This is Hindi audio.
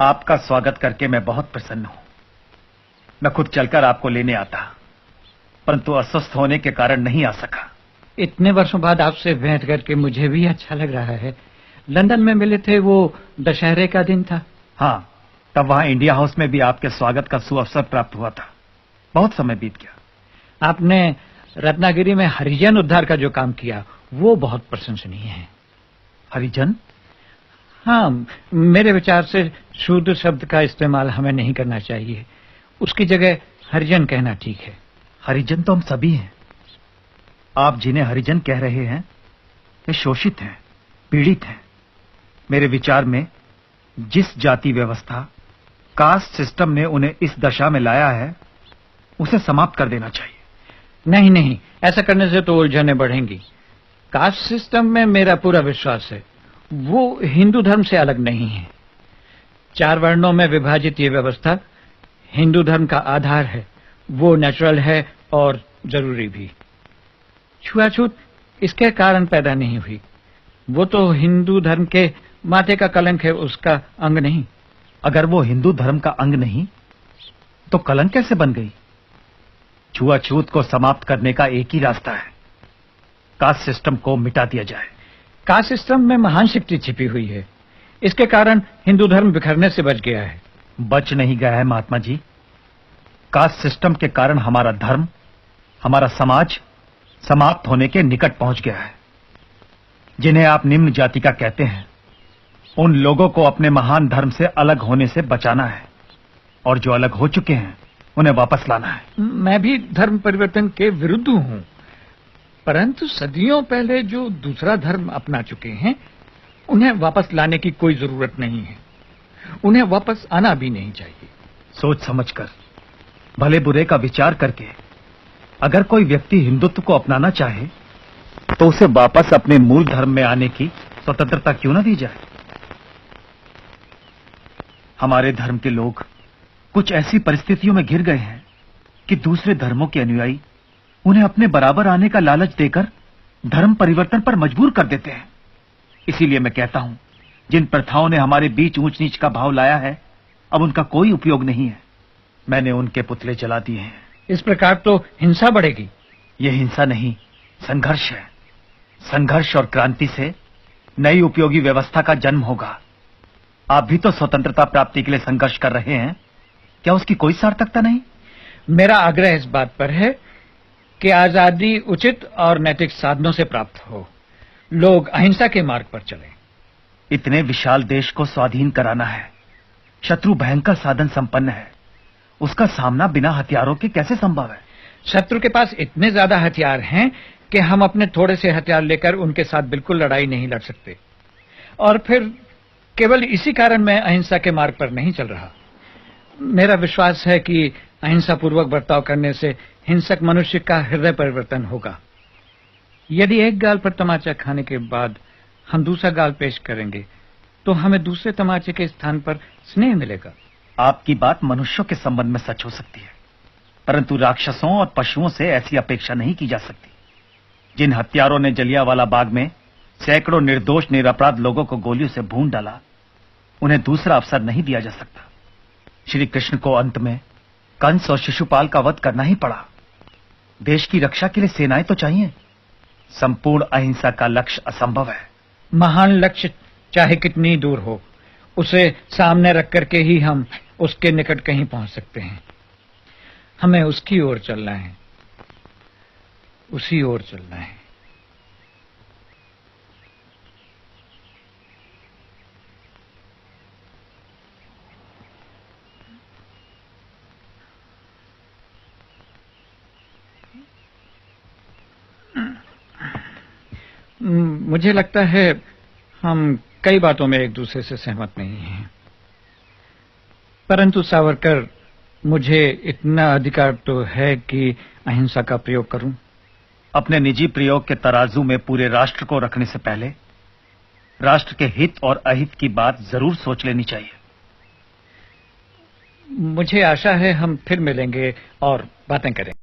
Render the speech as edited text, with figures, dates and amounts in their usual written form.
आपका स्वागत करके मैं बहुत प्रसन्न हूं। मैं खुद चलकर आपको लेने आता, परंतु अस्वस्थ होने के कारण नहीं आ सका। इतने वर्षों बाद आपसे भेंट करके मुझे भी अच्छा लग रहा है। लंदन में मिले थे, वो दशहरे का दिन था। हाँ, तब वहां इंडिया हाउस में भी आपके स्वागत का सुअवसर प्राप्त हुआ था। बहुत समय बीत गया। आपने रत्नागिरी में हरिजन उद्धार का जो काम किया वो बहुत प्रशंसनीय है। हरिजन? हाँ, मेरे विचार से शूद्र शब्द का इस्तेमाल हमें नहीं करना चाहिए। उसकी जगह हरिजन कहना ठीक है। हरिजन तो हम सभी हैं। आप जिन्हें हरिजन कह रहे हैं वे शोषित हैं, पीड़ित हैं। मेरे विचार में जिस जाति व्यवस्था, कास्ट सिस्टम ने उन्हें इस दशा में लाया है उसे समाप्त कर देना चाहिए। नहीं नहीं, ऐसा करने से तो उलझनें बढ़ेंगी। कास्ट सिस्टम में मेरा पूरा विश्वास है। वो हिंदू धर्म से अलग नहीं है। 4 वर्णों में विभाजित ये व्यवस्था हिंदू धर्म का आधार है। वो नेचुरल है और जरूरी भी। छुआछूत इसके कारण पैदा नहीं हुई। वो तो हिंदू धर्म के माथे का कलंक है, उसका अंग नहीं। अगर वो हिंदू धर्म का अंग नहीं तो कलंक कैसे बन गई? छुआछूत को समाप्त करने का एक ही रास्ता है, कास्ट सिस्टम को मिटा दिया जाए। कास्ट सिस्टम में महान शक्ति छिपी हुई है। इसके कारण हिंदू धर्म बिखरने से बच गया है। बच नहीं गया है महात्मा जी। कास्ट सिस्टम के कारण हमारा धर्म, हमारा समाज समाप्त होने के निकट पहुंच गया है। जिन्हें आप निम्न जाति का कहते हैं, उन लोगों को अपने महान धर्म से अलग होने से बचाना है, और जो अलग हो चुके हैं उन्हें वापस लाना है। मैं भी धर्म परिवर्तन के विरुद्ध हूं, परंतु सदियों पहले जो दूसरा धर्म अपना चुके हैं उन्हें वापस लाने की कोई जरूरत नहीं है। उन्हें वापस आना भी नहीं चाहिए। सोच समझकर, भले बुरे का विचार करके अगर कोई व्यक्ति हिंदुत्व को अपनाना चाहे तो उसे वापस अपने मूल धर्म में आने की स्वतंत्रता क्यों न दी जाए? हमारे धर्म के लोग कुछ ऐसी परिस्थितियों में घिर गए हैं कि दूसरे धर्मों के अनुयायी उन्हें अपने बराबर आने का लालच देकर धर्म परिवर्तन पर मजबूर कर देते हैं। इसीलिए मैं कहता हूं, जिन प्रथाओं ने हमारे बीच ऊंच नीच का भाव लाया है, अब उनका कोई उपयोग नहीं है। मैंने उनके पुतले जला दिए हैं। इस प्रकार तो हिंसा बढ़ेगी। यह हिंसा नहीं, संघर्ष है। संघर्ष और क्रांति से नई उपयोगी व्यवस्था का जन्म होगा। आप भी तो स्वतंत्रता प्राप्ति के लिए संघर्ष कर रहे हैं, क्या उसकी कोई सार्थकता नहीं? मेरा आग्रह इस बात पर है कि आजादी उचित और नैतिक साधनों से प्राप्त हो। लोग अहिंसा के मार्ग पर चलें। इतने विशाल देश को स्वाधीन कराना है। शत्रु भयंकर साधन संपन्न है। उसका सामना बिना हथियारों के कैसे संभव है? शत्रु के पास इतने ज्यादा हथियार हैं कि हम अपने थोड़े से हथियार लेकर उनके साथ बिल्कुल लड़ाई नहीं लड़ सकते। और फिर केवल इसी कारण मैं अहिंसा के मार्ग पर नहीं चल रहा। मेरा विश्वास है कि अहिंसा पूर्वक बर्ताव करने से हिंसक मनुष्य का हृदय परिवर्तन होगा। यदि एक गाल पर तमाचा खाने के बाद हम दूसरा गाल पेश करेंगे तो हमें दूसरे तमाचे के स्थान पर स्नेह मिलेगा। आपकी बात मनुष्यों के संबंध में सच हो सकती है, परंतु राक्षसों और पशुओं से ऐसी अपेक्षा नहीं की जा सकती। जिन हत्यारों ने जलियांवाला बाग में सैकड़ों निर्दोष निरपराध लोगों को गोलियों से भून डाला, उन्हें दूसरा अवसर नहीं दिया जा सकता। श्री कृष्ण को अंत में कंस और शिशुपाल का वध करना ही पड़ा। देश की रक्षा के लिए सेनाएं तो चाहिए। संपूर्ण अहिंसा का लक्ष्य असंभव है। महान लक्ष्य चाहे कितनी दूर हो, उसे सामने रख करके ही हम उसके निकट कहीं पहुंच सकते हैं। हमें उसकी ओर चलना है, उसी ओर चलना है। मुझे लगता है हम कई बातों में एक दूसरे से सहमत नहीं हैं, परंतु सावरकर, मुझे इतना अधिकार तो है कि अहिंसा का प्रयोग करूं। अपने निजी प्रयोग के तराजू में पूरे राष्ट्र को रखने से पहले राष्ट्र के हित और अहित की बात जरूर सोच लेनी चाहिए। मुझे आशा है हम फिर मिलेंगे और बातें करेंगे।